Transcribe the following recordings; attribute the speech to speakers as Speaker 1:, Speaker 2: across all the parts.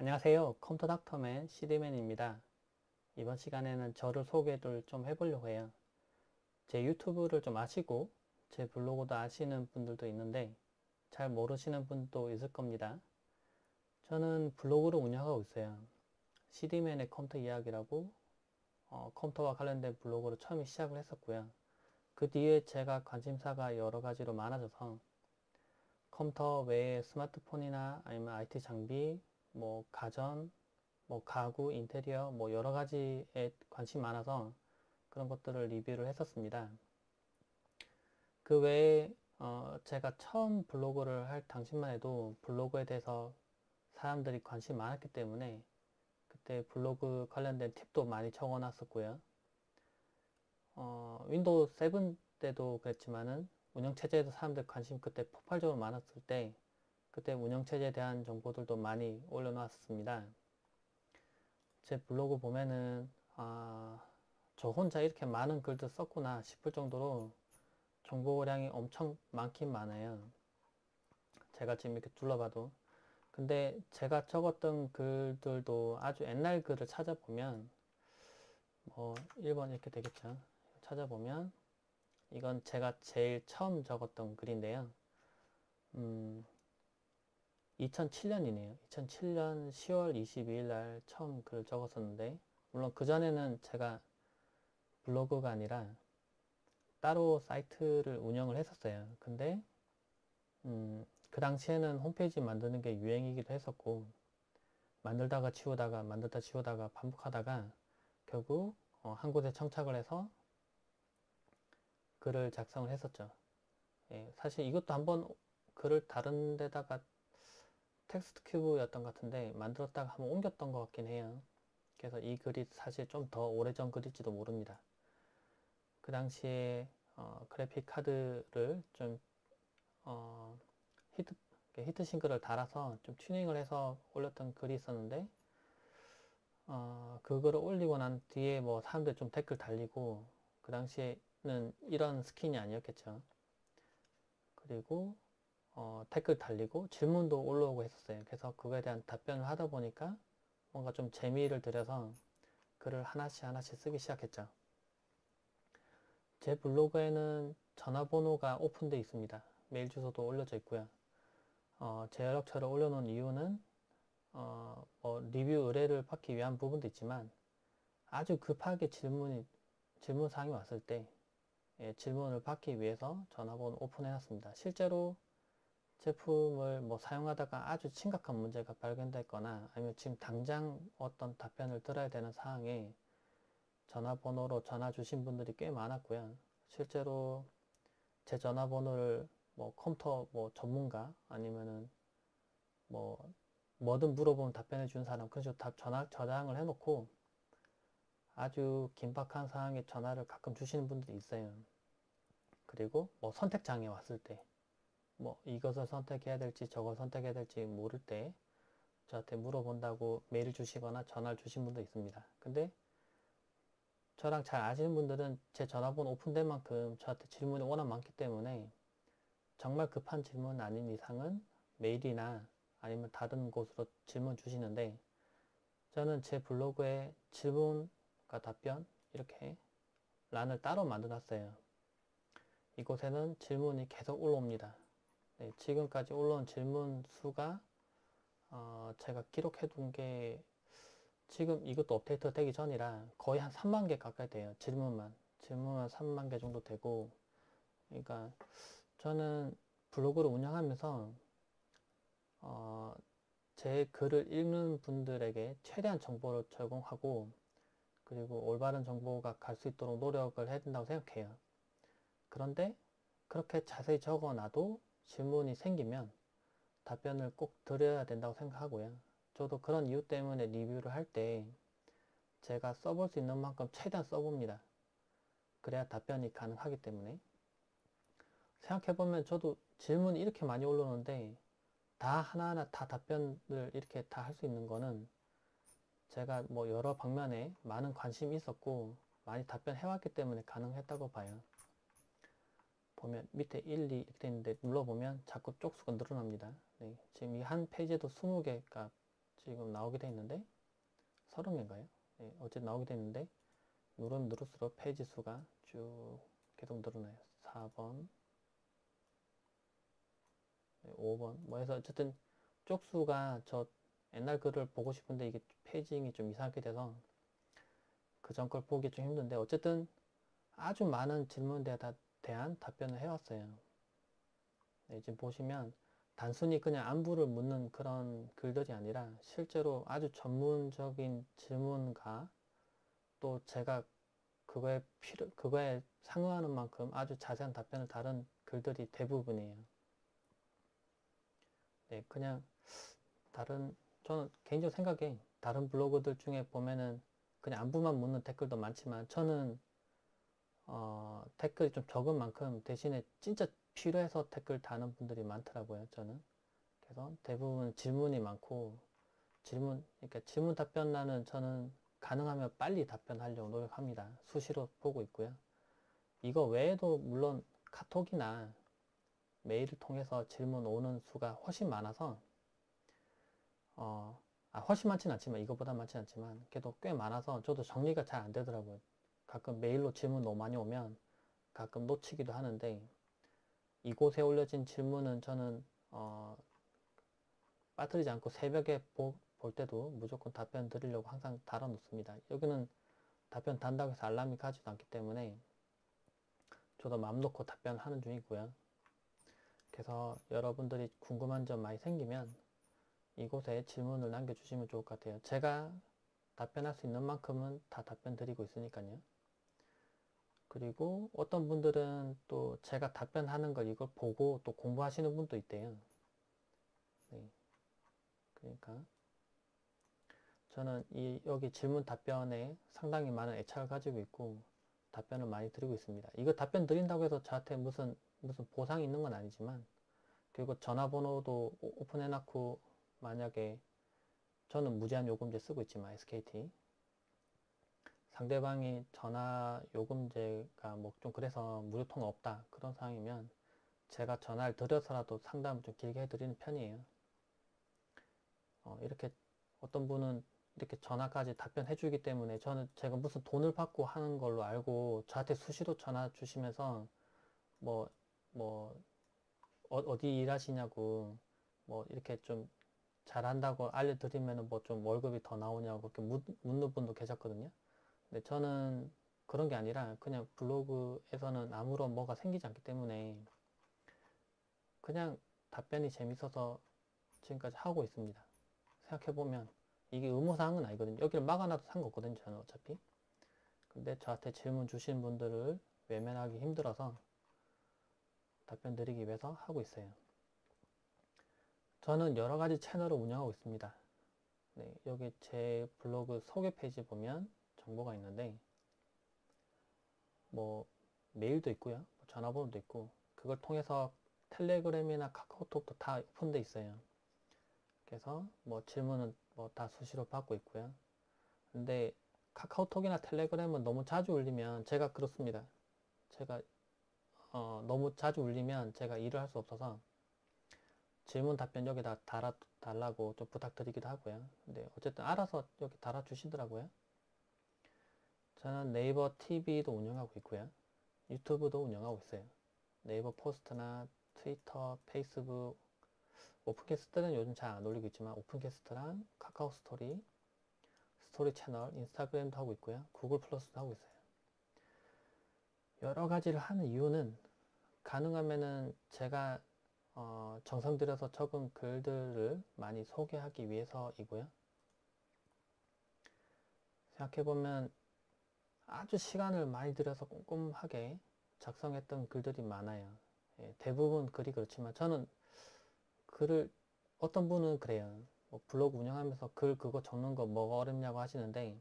Speaker 1: 안녕하세요. 컴퓨터 닥터맨 CD맨입니다. 이번 시간에는 저를 소개를 좀 해보려고 해요. 제 유튜브를 좀 아시고 제 블로그도 아시는 분들도 있는데 잘 모르시는 분도 있을 겁니다. 저는 블로그를 운영하고 있어요. CD맨의 컴퓨터 이야기라고 컴퓨터와 관련된 블로그를 처음에 시작을 했었고요. 그 뒤에 제가 관심사가 여러 가지로 많아져서 컴퓨터 외에 스마트폰이나 아니면 IT 장비, 뭐 가전, 뭐 가구, 인테리어, 뭐 여러 가지에 관심이 많아서 그런 것들을 리뷰를 했었습니다. 그 외에 제가 처음 블로그를 할 당시만 해도 블로그에 대해서 사람들이 관심이 많았기 때문에 그때 블로그 관련된 팁도 많이 적어 놨었고요. 윈도우 7 때도 그랬지만은 운영체제에도 사람들 관심 그때 폭발적으로 많았을 때 그때 운영체제에 대한 정보들도 많이 올려놨습니다. 제 블로그 보면은 저 혼자 이렇게 많은 글들 썼구나 싶을 정도로 정보량이 엄청 많긴 많아요. 제가 지금 이렇게 둘러봐도. 근데 제가 적었던 글들도 아주 옛날 글을 찾아보면 뭐 1번 이렇게 되겠죠. 찾아보면 이건 제가 제일 처음 적었던 글인데요. 2007년이네요. 2007년 10월 22일 날 처음 글을 적었었는데 물론 그전에는 제가 블로그가 아니라 따로 사이트를 운영을 했었어요. 근데 그 당시에는 홈페이지 만드는 게 유행이기도 했었고 만들다가 지우다가 만들다 지우다가 반복하다가 결국 한 곳에 청착을 해서 글을 작성을 했었죠. 예, 사실 이것도 한번 글을 다른 데다가 텍스트 큐브였던 것 같은데 만들었다가 한번 옮겼던 것 같긴 해요. 그래서 이 글이 사실 좀 더 오래전 글일지도 모릅니다. 그 당시에 그래픽 카드를 좀 어, 히트싱크를 달아서 좀 튜닝을 해서 올렸던 글이 있었는데 그거를 올리고 난 뒤에 뭐 사람들 좀 댓글 달리고 그 당시에는 이런 스킨이 아니었겠죠. 그리고 댓글 달리고 질문도 올라오고 했었어요. 그래서 그거에 대한 답변을 하다 보니까 뭔가 좀 재미를 들여서 글을 하나씩 하나씩 쓰기 시작했죠. 제 블로그에는 전화번호가 오픈되어 있습니다. 메일 주소도 올려져 있고요. 제 연락처를 올려놓은 이유는 뭐 리뷰 의뢰를 받기 위한 부분도 있지만 아주 급하게 질문 사항이 왔을 때 예, 질문을 받기 위해서 전화번호 오픈해 놨습니다. 실제로 제품을 뭐 사용하다가 아주 심각한 문제가 발견됐거나 아니면 지금 당장 어떤 답변을 들어야 되는 사항에 전화번호로 전화 주신 분들이 꽤 많았고요. 실제로 제 전화번호를 뭐 컴퓨터 뭐 전문가 아니면은 뭐 뭐든 물어보면 답변해 준 사람 그런 식으로 저장을 해놓고 아주 긴박한 상황에 전화를 가끔 주시는 분들이 있어요. 그리고 뭐 선택장애 왔을 때 뭐 이것을 선택해야 될지 저걸 선택해야 될지 모를 때 저한테 물어본다고 메일을 주시거나 전화를 주신 분도 있습니다. 근데 저랑 잘 아시는 분들은 제 전화번호 오픈된 만큼 저한테 질문이 워낙 많기 때문에 정말 급한 질문 아닌 이상은 메일이나 아니면 다른 곳으로 질문 주시는데 저는 제 블로그에 질문과 답변 이렇게 란을 따로 만들어 놨어요. 이곳에는 질문이 계속 올라옵니다. 네, 지금까지 올라온 질문 수가 제가 기록해 둔 게 지금 이것도 업데이트 되기 전이라 거의 한 3만 개 가까이 돼요. 질문만 3만 개 정도 되고 그러니까 저는 블로그를 운영하면서 제 글을 읽는 분들에게 최대한 정보를 제공하고 그리고 올바른 정보가 갈 수 있도록 노력을 해야 된다고 생각해요. 그런데 그렇게 자세히 적어놔도 질문이 생기면 답변을 꼭 드려야 된다고 생각하고요. 저도 그런 이유 때문에 리뷰를 할 때 제가 써볼 수 있는 만큼 최대한 써봅니다. 그래야 답변이 가능하기 때문에. 생각해보면 저도 질문이 이렇게 많이 올라오는데 다 하나하나 다 답변을 이렇게 다 할 수 있는 거는 제가 뭐 여러 방면에 많은 관심이 있었고 많이 답변해왔기 때문에 가능했다고 봐요. 보면 밑에 1, 2 이렇게 되어 있는데 눌러보면 자꾸 쪽수가 늘어납니다. 네, 지금 이 한 페이지에도 20개가 지금 나오게 돼 있는데 30개인가요? 네, 어쨌든 나오게 돼 있는데 누르면 누를수록 페이지 수가 쭉 계속 늘어나요. 4번, 5번 뭐 해서 어쨌든 쪽수가 저 옛날 글을 보고 싶은데 이게 페이징이 좀 이상하게 돼서 그 전 걸 보기 좀 힘든데 어쨌든 아주 많은 질문에 대한 답변을 해왔어요. 네, 지금 보시면 단순히 그냥 안부를 묻는 그런 글들이 아니라 실제로 아주 전문적인 질문과 또 제가 그거에 상응하는 만큼 아주 자세한 답변을 다룬 글들이 대부분이에요. 네, 그냥 저는 개인적으로 생각에 다른 블로그들 중에 보면은 그냥 안부만 묻는 댓글도 많지만 저는 댓글이 좀 적은 만큼 대신에 진짜 필요해서 댓글 다는 분들이 많더라고요, 저는. 그래서 대부분 질문이 많고 그러니까 질문 답변란은 저는 가능하면 빨리 답변하려고 노력합니다. 수시로 보고 있고요. 이거 외에도 물론 카톡이나 메일을 통해서 질문 오는 수가 훨씬 많아서 훨씬 많진 않지만 이거보다 많진 않지만 그래도 꽤 많아서 저도 정리가 잘 안 되더라고요. 가끔 메일로 질문 너무 많이 오면 가끔 놓치기도 하는데 이곳에 올려진 질문은 저는 빠뜨리지 않고 새벽에 볼 때도 무조건 답변 드리려고 항상 달아놓습니다. 여기는 답변 단다고 해서 알람이 가지도 않기 때문에 저도 마음 놓고 답변하는 중이고요. 그래서 여러분들이 궁금한 점 많이 생기면 이곳에 질문을 남겨주시면 좋을 것 같아요. 제가 답변할 수 있는 만큼은 다 답변 드리고 있으니까요. 그리고 어떤 분들은 또 제가 답변하는 걸 이걸 보고 또 공부하시는 분도 있대요. 네. 그러니까 저는 여기 질문 답변에 상당히 많은 애착을 가지고 있고 답변을 많이 드리고 있습니다. 이거 답변 드린다고 해서 저한테 무슨 보상이 있는 건 아니지만 그리고 전화번호도 오픈해놓고 만약에 저는 무제한 요금제 쓰고 있지만 SKT 상대방이 전화 요금제가 뭐 좀 그래서 무료 통화 없다 그런 상황이면 제가 전화를 드려서라도 상담을 좀 길게 해드리는 편이에요. 이렇게 어떤 분은 이렇게 전화까지 답변해 주기 때문에 제가 무슨 돈을 받고 하는 걸로 알고 저한테 수시로 전화 주시면서 뭐 어디 일하시냐고 뭐 이렇게 좀 잘한다고 알려드리면 뭐 좀 월급이 더 나오냐고 그렇게 묻는 분도 계셨거든요. 근데 저는 그런 게 아니라 그냥 블로그에서는 아무런 뭐가 생기지 않기 때문에 그냥 답변이 재밌어서 지금까지 하고 있습니다. 생각해보면 이게 의무사항은 아니거든요. 여기를 막아놔도 상관없거든요. 저는 어차피. 근데 저한테 질문 주신 분들을 외면하기 힘들어서 답변 드리기 위해서 하고 있어요. 저는 여러 가지 채널을 운영하고 있습니다. 네, 여기 제 블로그 소개 페이지 보면 정보가 있는데 뭐 메일도 있고요. 뭐 전화번호도 있고 그걸 통해서 텔레그램이나 카카오톡도 다 오픈돼 있어요. 그래서 뭐 질문은 뭐 다 수시로 받고 있고요. 근데 카카오톡이나 텔레그램은 너무 자주 울리면 제가 그렇습니다. 제가 너무 자주 울리면 제가 일을 할 수 없어서 질문 답변 여기다 달라고 좀 부탁드리기도 하고요. 근데 어쨌든 알아서 여기 달아주시더라고요. 저는 네이버 TV도 운영하고 있고요. 유튜브도 운영하고 있어요. 네이버 포스트나 트위터, 페이스북, 오픈캐스트는 요즘 잘 안 올리고 있지만 오픈캐스트랑 카카오 스토리 채널, 인스타그램도 하고 있고요. 구글 플러스도 하고 있어요. 여러 가지를 하는 이유는 가능하면은 제가 정성 들여서 적은 글들을 많이 소개하기 위해서이고요. 생각해보면 아주 시간을 많이 들여서 꼼꼼하게 작성했던 글들이 많아요. 예, 대부분 글이 그렇지만 저는 어떤 분은 그래요. 뭐 블로그 운영하면서 글 그거 적는 거 뭐가 어렵냐고 하시는데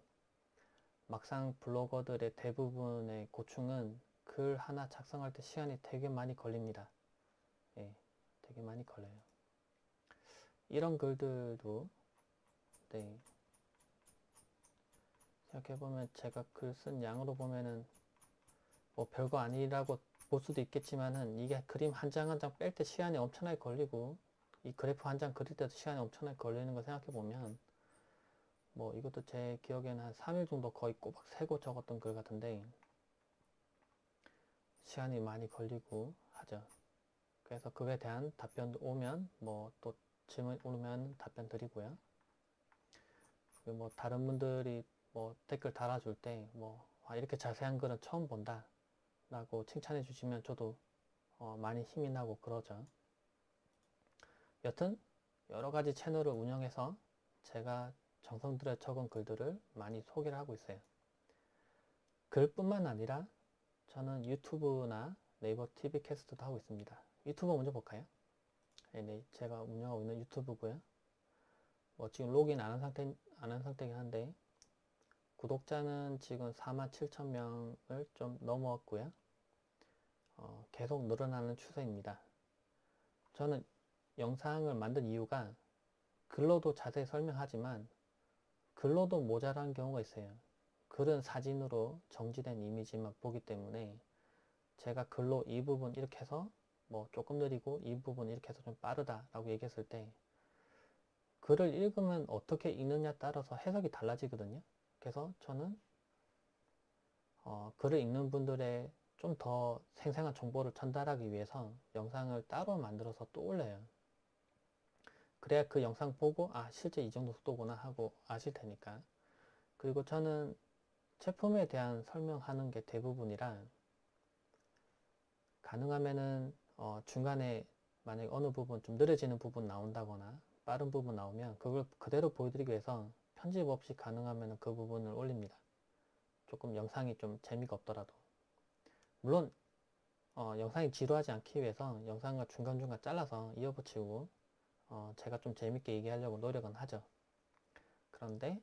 Speaker 1: 막상 블로거들의 대부분의 고충은 글 하나 작성할 때 시간이 되게 많이 걸립니다. 예, 되게 많이 걸려요. 이런 글들도 네, 생각해보면 제가 글 쓴 양으로 보면은 뭐 별거 아니라고 볼 수도 있겠지만은 이게 그림 한 장 한 장 뺄 때 시간이 엄청나게 걸리고 이 그래프 한 장 그릴 때도 시간이 엄청나게 걸리는 거 생각해보면 뭐 이것도 제 기억에는 한 3일 정도 거의 꼬박 세고 적었던 글 같은데 시간이 많이 걸리고 하죠. 그래서 그에 대한 답변 오면 뭐 또 질문 오면 답변 드리고요. 그리고 뭐 다른 분들이 뭐 댓글 달아줄 때 뭐 이렇게 자세한 글은 처음 본다 라고 칭찬해 주시면 저도 많이 힘이 나고 그러죠. 여튼 여러 가지 채널을 운영해서 제가 정성 들여 적은 글들을 많이 소개를 하고 있어요. 글뿐만 아니라 저는 유튜브나 네이버 TV 캐스트도 하고 있습니다. 유튜브 먼저 볼까요? 네, 제가 운영하고 있는 유튜브고요. 뭐 지금 로그인 안 한 상태긴 한데 구독자는 지금 47,000명을 좀 넘었고요. 계속 늘어나는 추세입니다. 저는 영상을 만든 이유가 글로도 자세히 설명하지만 글로도 모자란 경우가 있어요. 글은 사진으로 정지된 이미지만 보기 때문에 제가 글로 이 부분 이렇게 해서 뭐 조금 느리고 이 부분 이렇게 해서 좀 빠르다 라고 얘기했을 때 글을 읽으면 어떻게 읽느냐에 따라서 해석이 달라지거든요. 그래서 저는 글을 읽는 분들의 좀 더 생생한 정보를 전달하기 위해서 영상을 따로 만들어서 또 올려요. 그래야 그 영상 보고 실제 이 정도 속도구나 하고 아실 테니까. 그리고 저는 제품에 대한 설명하는 게 대부분이라 가능하면은 중간에 만약에 어느 부분 좀 느려지는 부분 나온다거나 빠른 부분 나오면 그걸 그대로 보여드리기 위해서 편집 없이 가능하면 그 부분을 올립니다. 조금 영상이 좀 재미가 없더라도. 물론 영상이 지루하지 않기 위해서 영상을 중간중간 잘라서 이어붙이고 제가 좀 재밌게 얘기하려고 노력은 하죠. 그런데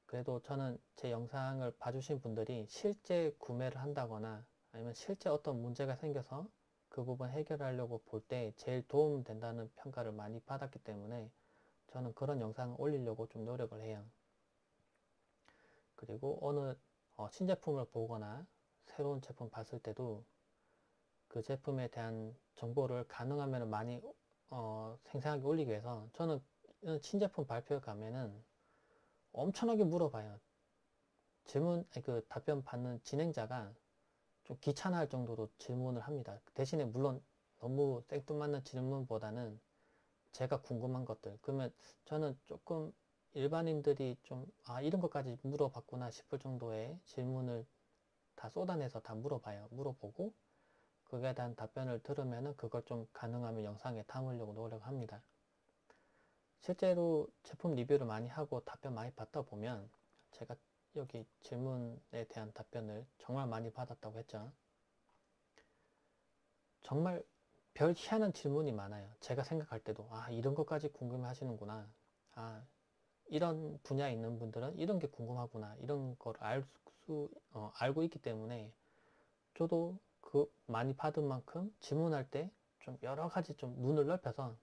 Speaker 1: 그래도 저는 제 영상을 봐주신 분들이 실제 구매를 한다거나 아니면 실제 어떤 문제가 생겨서 그 부분 해결하려고 볼 때 제일 도움 된다는 평가를 많이 받았기 때문에 저는 그런 영상을 올리려고 좀 노력을 해요. 그리고 어느 신제품을 보거나 새로운 제품 봤을 때도 그 제품에 대한 정보를 가능하면 많이 생생하게 올리기 위해서 저는 신제품 발표회 가면은 엄청나게 물어봐요. 그 답변 받는 진행자가 좀 귀찮아할 정도로 질문을 합니다. 대신에 물론 너무 생뚱맞는 질문보다는 제가 궁금한 것들. 그러면 저는 조금 일반인들이 좀 이런 것까지 물어봤구나 싶을 정도의 질문을 다 쏟아내서 다 물어봐요. 물어보고 그에 대한 답변을 들으면은 그걸 좀 가능하면 영상에 담으려고 노력합니다. 실제로 제품 리뷰를 많이 하고 답변 많이 받다 보면 제가 여기 질문에 대한 답변을 정말 많이 받았다고 했죠. 정말 별 희한한 질문이 많아요. 제가 생각할 때도 이런 것까지 궁금해 하시는구나. 이런 분야에 있는 분들은 이런 게 궁금하구나. 이런 걸 알고 있기 때문에 저도 그 많이 받은 만큼 질문할 때 좀 여러 가지 좀 눈을 넓혀서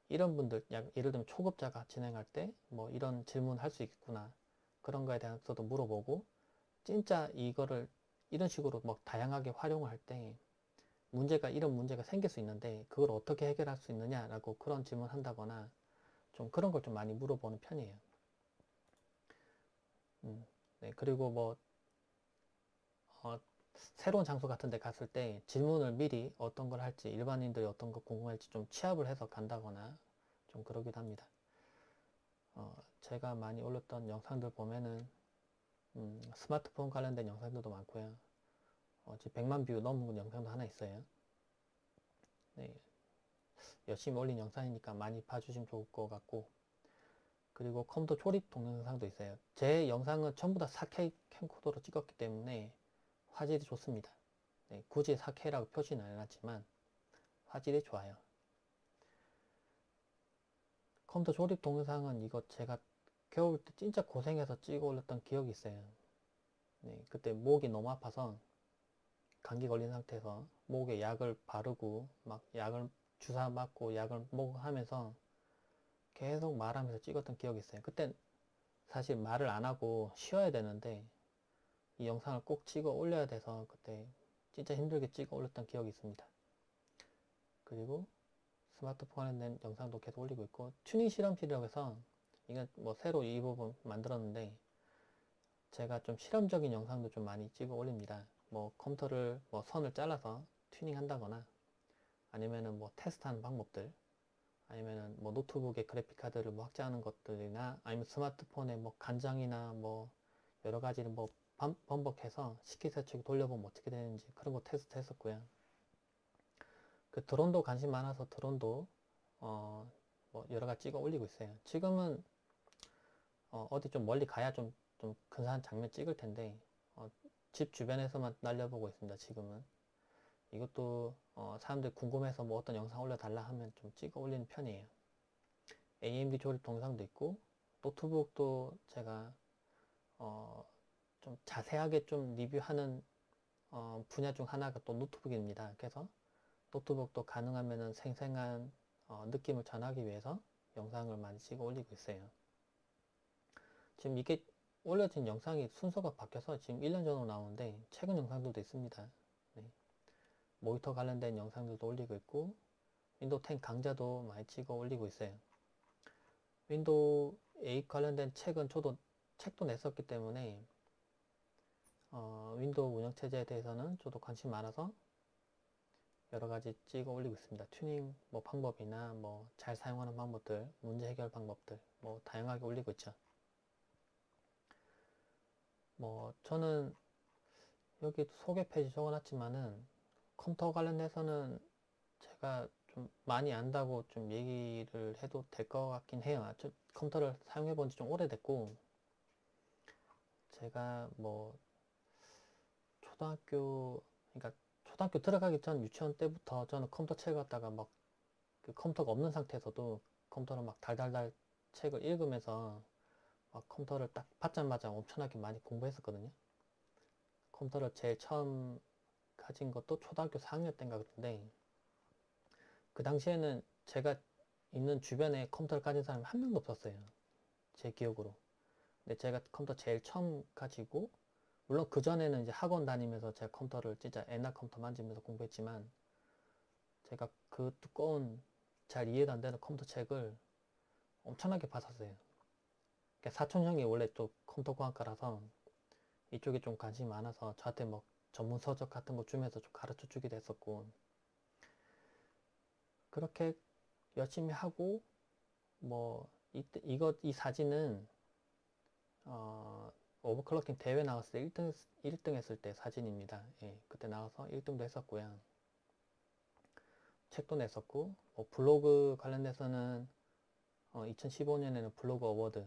Speaker 1: 이런 분들, 예를 들면 초급자가 진행할 때 뭐 이런 질문 할 수 있겠구나. 그런 거에 대해서도 물어보고 진짜 이거를 이런 식으로 막 다양하게 활용을 할 때 이런 문제가 생길 수 있는데 그걸 어떻게 해결할 수 있느냐라고 그런 질문 한다거나 좀 그런 걸 좀 많이 물어보는 편이에요. 네, 그리고 뭐 새로운 장소 같은 데 갔을 때 질문을 미리 어떤 걸 할지 일반인들이 어떤 거 궁금할지 좀 취합을 해서 간다거나 좀 그러기도 합니다. 제가 많이 올렸던 영상들 보면은 스마트폰 관련된 영상들도 많고요. 지금 100만 뷰 넘은 영상도 하나 있어요. 네, 열심히 올린 영상이니까 많이 봐주시면 좋을 것 같고 그리고 컴퓨터 조립 동영상도 있어요. 제 영상은 전부 다 4K 캠코더로 찍었기 때문에 화질이 좋습니다. 네, 굳이 4K라고 표시는 안 해놨지만 화질이 좋아요. 컴퓨터 조립 동영상은 이거 제가 겨울 때 진짜 고생해서 찍어 올렸던 기억이 있어요. 네, 그때 목이 너무 아파서 감기 걸린 상태에서 목에 약을 바르고 막 약을 주사 맞고 약을 먹고 하면서 계속 말하면서 찍었던 기억이 있어요. 그때 사실 말을 안 하고 쉬어야 되는데 이 영상을 꼭 찍어 올려야 돼서 그때 진짜 힘들게 찍어 올렸던 기억이 있습니다. 그리고 스마트폰에 낸 영상도 계속 올리고 있고 튜닝 실험실이라고 해서 이건 뭐 새로 이 부분 만들었는데 제가 좀 실험적인 영상도 좀 많이 찍어 올립니다. 뭐 컴퓨터를 뭐 선을 잘라서 튜닝 한다거나 아니면은 뭐 테스트하는 방법들, 아니면은 뭐 노트북에 그래픽 카드를 뭐 확장하는 것들이나 아니면 스마트폰에 뭐 간장이나 뭐 여러 가지를 뭐 번복해서 식기세척기 돌려보면 어떻게 되는지 그런 거 테스트 했었고요. 그 드론도 관심 많아서 드론도 뭐 여러 가지 찍어 올리고 있어요. 지금은 어디 좀 멀리 가야 좀 근사한 장면 찍을 텐데 집 주변에서만 날려보고 있습니다. 지금은 이것도 사람들이 궁금해서 뭐 어떤 영상 올려달라 하면 좀 찍어 올리는 편이에요. AMD 조립 동영상도 있고 노트북도 제가 좀 자세하게 좀 리뷰하는 분야 중 하나가 또 노트북입니다. 그래서 노트북도 가능하면은 생생한 느낌을 전하기 위해서 영상을 많이 찍어 올리고 있어요. 지금 이게 올려진 영상이 순서가 바뀌어서 지금 1년 전으로 나오는데 최근 영상들도 있습니다. 네. 모니터 관련된 영상들도 올리고 있고 윈도우 10 강좌도 많이 찍어 올리고 있어요. 윈도우 8 관련된 책은 저도 책도 냈었기 때문에 윈도우 운영체제에 대해서는 저도 관심 많아서 여러가지 찍어 올리고 있습니다. 튜닝 뭐 방법이나 뭐 잘 사용하는 방법들, 문제 해결 방법들 뭐 다양하게 올리고 있죠. 뭐 저는 여기 소개 페이지 적어놨지만은 컴퓨터 관련해서는 제가 좀 많이 안다고 좀 얘기를 해도 될 것 같긴 해요. 저 컴퓨터를 사용해 본 지 좀 오래됐고 제가 뭐 그러니까 초등학교 들어가기 전 유치원 때부터 저는 컴퓨터 책을 갖다가 막 그 컴퓨터가 없는 상태에서도 컴퓨터를 막 달달달 책을 읽으면서 막 컴퓨터를 딱 받자마자 엄청나게 많이 공부했었거든요. 컴퓨터를 제일 처음 가진 것도 초등학교 4학년 때인가 그런데 그 당시에는 제가 있는 주변에 컴퓨터를 가진 사람이 한 명도 없었어요. 제 기억으로. 근데 제가 컴퓨터 제일 처음 가지고 물론 그전에는 이제 학원 다니면서 제가 컴퓨터를 진짜 옛날 컴퓨터 만지면서 공부했지만 제가 그 두꺼운 잘 이해도 안 되는 컴퓨터 책을 엄청나게 봤었어요. 그러니까 사촌 형이 원래 또 컴퓨터공학과라서 이쪽에 좀 관심이 많아서 저한테 뭐 전문 서적 같은 거 주면서 좀 가르쳐 주기도 했었고 그렇게 열심히 하고 뭐 이 사진은 오버클럭킹 대회 나갔을 때 1등 했을 때 사진입니다. 예, 그때 나가서 1등도 했었고요. 책도 냈었고 뭐 블로그 관련돼서는 2015년에는 블로그 어워드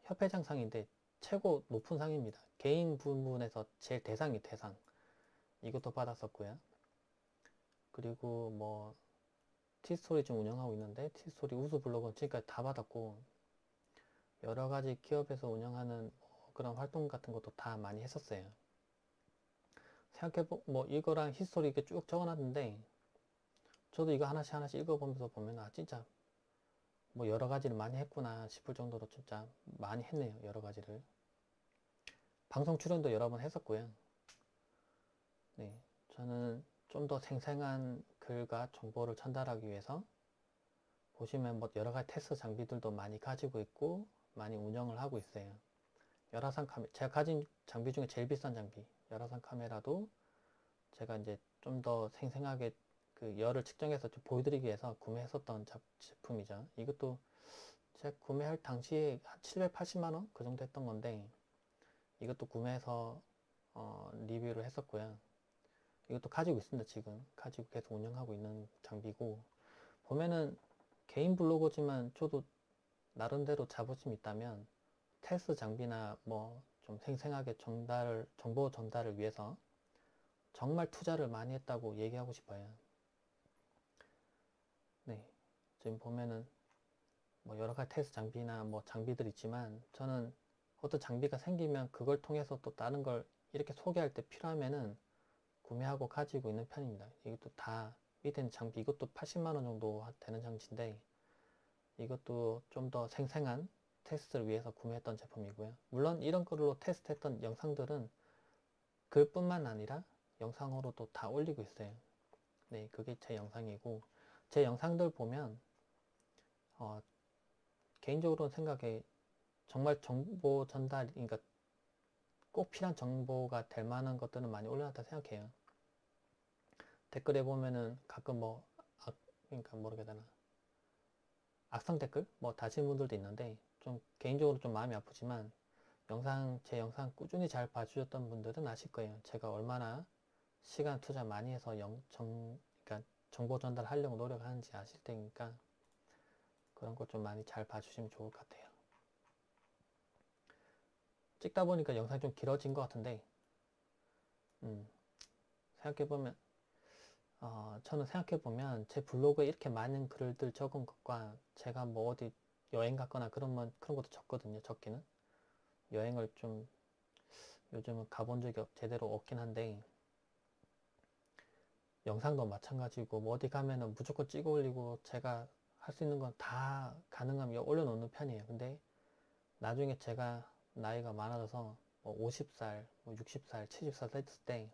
Speaker 1: 협회장 상인데 최고 높은 상입니다. 개인 부분에서 제일 대상 이것도 받았었고요. 그리고 뭐 티스토리 좀 운영하고 있는데 티스토리 우수 블로그는 지금까지 다 받았고 여러가지 기업에서 운영하는 뭐 그런 활동 같은 것도 다 많이 했었어요. 생각해보 뭐 이거랑 히스토리 이렇게 쭉 적어놨는데 저도 이거 하나씩 읽어보면서 보면 진짜 뭐 여러 가지를 많이 했구나 싶을 정도로 진짜 많이 했네요. 여러 가지를. 방송 출연도 여러 번 했었고요. 네, 저는 좀 더 생생한 글과 정보를 전달하기 위해서 보시면 뭐 여러 가지 테스트 장비들도 많이 가지고 있고 많이 운영을 하고 있어요. 열화상 카메라, 제가 가진 장비 중에 제일 비싼 장비, 열화상 카메라도 제가 이제 좀 더 생생하게 그 열을 측정해서 좀 보여드리기 위해서 구매했었던 제품이죠. 이것도 제가 구매할 당시에 한 780만원? 그 정도 했던 건데, 이것도 구매해서 리뷰를 했었고요. 이것도 가지고 있습니다. 지금 가지고 계속 운영하고 있는 장비고 보면은 개인 블로거지만 저도 나름대로 자부심이 있다면 테스트 장비나 뭐 좀 생생하게 정보 전달을 위해서 정말 투자를 많이 했다고 얘기하고 싶어요. 네, 지금 보면은 뭐 여러 가지 테스트 장비나 뭐 장비들 있지만 저는 어떤 장비가 생기면 그걸 통해서 또 다른 걸 이렇게 소개할 때 필요하면은 구매하고 가지고 있는 편입니다. 이것도 다 밑에 있는 장비 이것도 80만원 정도 되는 장치인데 이것도 좀 더 생생한 테스트를 위해서 구매했던 제품이고요. 물론 이런 걸로 테스트했던 영상들은 글뿐만 아니라 영상으로도 다 올리고 있어요. 네, 그게 제 영상이고 제 영상들 보면 개인적으로는 생각에 정말 정보 전달, 그러니까 꼭 필요한 정보가 될 만한 것들은 많이 올려놨다 생각해요. 댓글에 보면은 가끔 뭐, 그러니까 모르게 되나. 악성 댓글? 뭐 다신 분들도 있는데, 좀 개인적으로 좀 마음이 아프지만, 제 영상 꾸준히 잘 봐주셨던 분들은 아실 거예요. 제가 얼마나 시간 투자 많이 해서 그러니까 정보 전달하려고 노력하는지 아실 테니까, 그런 거 좀 많이 잘 봐주시면 좋을 것 같아요. 찍다 보니까 영상이 좀 길어진 것 같은데, 생각해보면, 저는 생각해보면 제 블로그에 이렇게 많은 글들 적은 것과 제가 뭐 어디 여행 갔거나 그런 것도 적거든요. 적기는. 여행을 좀 요즘은 가본 적이 제대로 없긴 한데, 영상도 마찬가지고, 뭐 어디 가면은 무조건 찍어 올리고, 제가 할 수 있는 건 다 가능하면 올려놓는 편이에요. 근데 나중에 제가 나이가 많아져서 뭐 50살, 뭐 60살, 70살 됐을 때,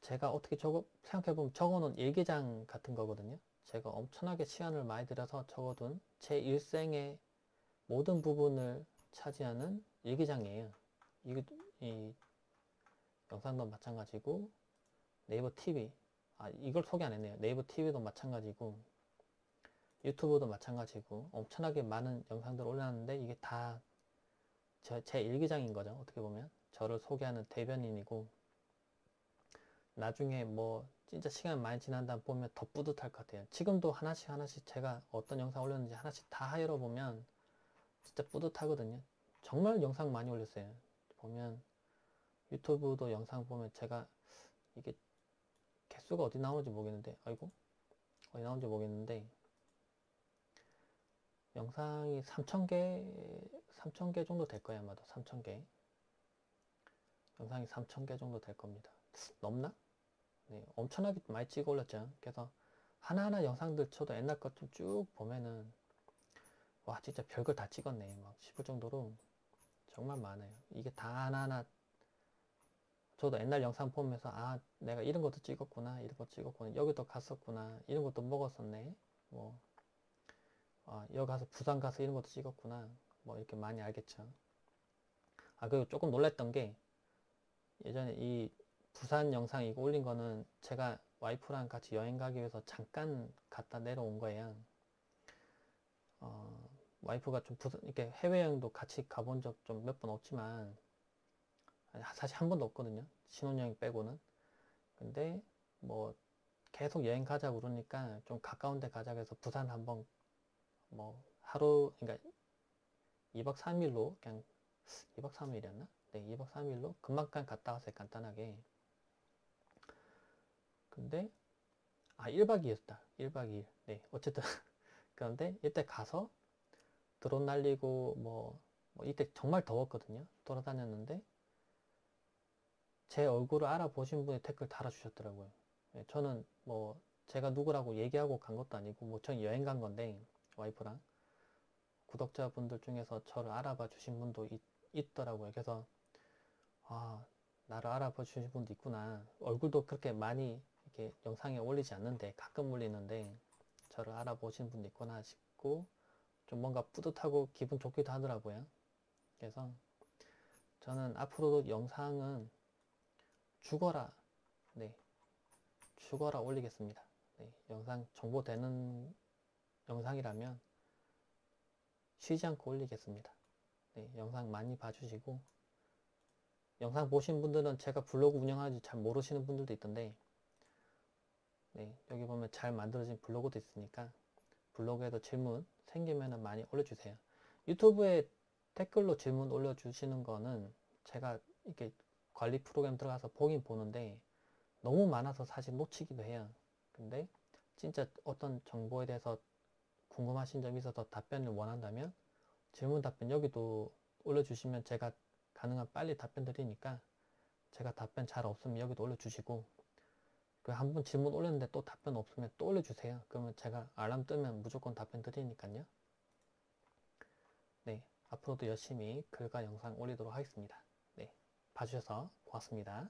Speaker 1: 제가 어떻게 생각해보면 적어놓은 일기장 같은 거거든요. 제가 엄청나게 시간을 많이 들여서 적어둔 제 일생의 모든 부분을 차지하는 일기장이에요. 이 영상도 마찬가지고, 네이버 TV, 이걸 소개 안 했네요. 네이버 TV도 마찬가지고, 유튜브도 마찬가지고, 엄청나게 많은 영상들을 올렸는데, 이게 다 제 일기장인 거죠. 어떻게 보면. 저를 소개하는 대변인이고, 나중에 뭐 진짜 시간 많이 지난 다음 보면 더 뿌듯할 것 같아요. 지금도 하나씩 제가 어떤 영상 올렸는지 하나씩 다 열어보면 진짜 뿌듯하거든요. 정말 영상 많이 올렸어요. 보면 유튜브도 영상 보면 제가 이게 개수가 어디 나오는지 모르겠는데, 아이고, 어디 나오는지 모르겠는데, 영상이 3,000개 정도 될 거예요. 아마도 3,000개. 영상이 3,000개 정도 될 겁니다. 넘나? 네, 엄청나게 많이 찍어 올렸죠. 그래서 하나하나 영상들 저도 옛날 것 좀 쭉 보면은, 와, 진짜 별걸 다 찍었네 막 싶을 정도로 정말 많아요. 이게 다 하나하나 저도 옛날 영상 보면서, 내가 이런 것도 찍었구나, 이런 거 찍었구나, 여기도 갔었구나, 이런 것도 먹었었네, 뭐 여기 가서 부산 가서 이런 것도 찍었구나, 뭐 이렇게 많이 알겠죠. 그리고 조금 놀랬던 게, 예전에 이 부산 영상 이거 올린 거는 제가 와이프랑 같이 여행 가기 위해서 잠깐 갔다 내려온 거예요. 와이프가 좀 이렇게 해외여행도 같이 가본 적 좀 몇 번 없지만, 사실 한 번도 없거든요. 신혼여행 빼고는. 근데 뭐 계속 여행 가자고 그러니까 좀 가까운 데 가자 그래서 부산 한번 뭐 하루, 그러니까 2박 3일로 그냥 2박 3일이었나? 네, 2박 3일로 금방간 갔다 왔어요. 간단하게. 근데 1박 2일이었다. 1박 2일. 네, 어쨌든 그런데 이때 가서 드론 날리고 뭐 이때 정말 더웠거든요. 돌아다녔는데 제 얼굴을 알아보신 분이 댓글 달아주셨더라고요. 네, 저는 뭐 제가 누구라고 얘기하고 간 것도 아니고 뭐 전 여행 간 건데, 와이프랑 구독자분들 중에서 저를 알아봐 주신 분도 있더라고요. 그래서 나를 알아봐 주신 분도 있구나. 얼굴도 그렇게 많이 이렇게 영상에 올리지 않는데 가끔 올리는데 저를 알아보신 분도 있구나 싶고, 좀 뭔가 뿌듯하고 기분 좋기도 하더라고요. 그래서 저는 앞으로도 영상은 죽어라, 네, 죽어라 올리겠습니다. 네, 영상 정보되는 영상이라면 쉬지 않고 올리겠습니다. 네, 영상 많이 봐주시고, 영상 보신 분들은 제가 블로그 운영하는지 잘 모르시는 분들도 있던데, 네, 여기 보면 잘 만들어진 블로그도 있으니까 블로그에도 질문 생기면 많이 올려주세요. 유튜브에 댓글로 질문 올려주시는 거는 제가 이렇게 관리 프로그램 들어가서 보긴 보는데 너무 많아서 사실 놓치기도 해요. 근데 진짜 어떤 정보에 대해서 궁금하신 점이 있어서 답변을 원한다면 질문 답변 여기도 올려주시면 제가 가능한 빨리 답변 드리니까, 제가 답변 잘 없으면 여기도 올려주시고, 그 한 번 질문 올렸는데 또 답변 없으면 또 올려주세요. 그러면 제가 알람 뜨면 무조건 답변 드리니까요. 네, 앞으로도 열심히 글과 영상 올리도록 하겠습니다. 네, 봐주셔서 고맙습니다.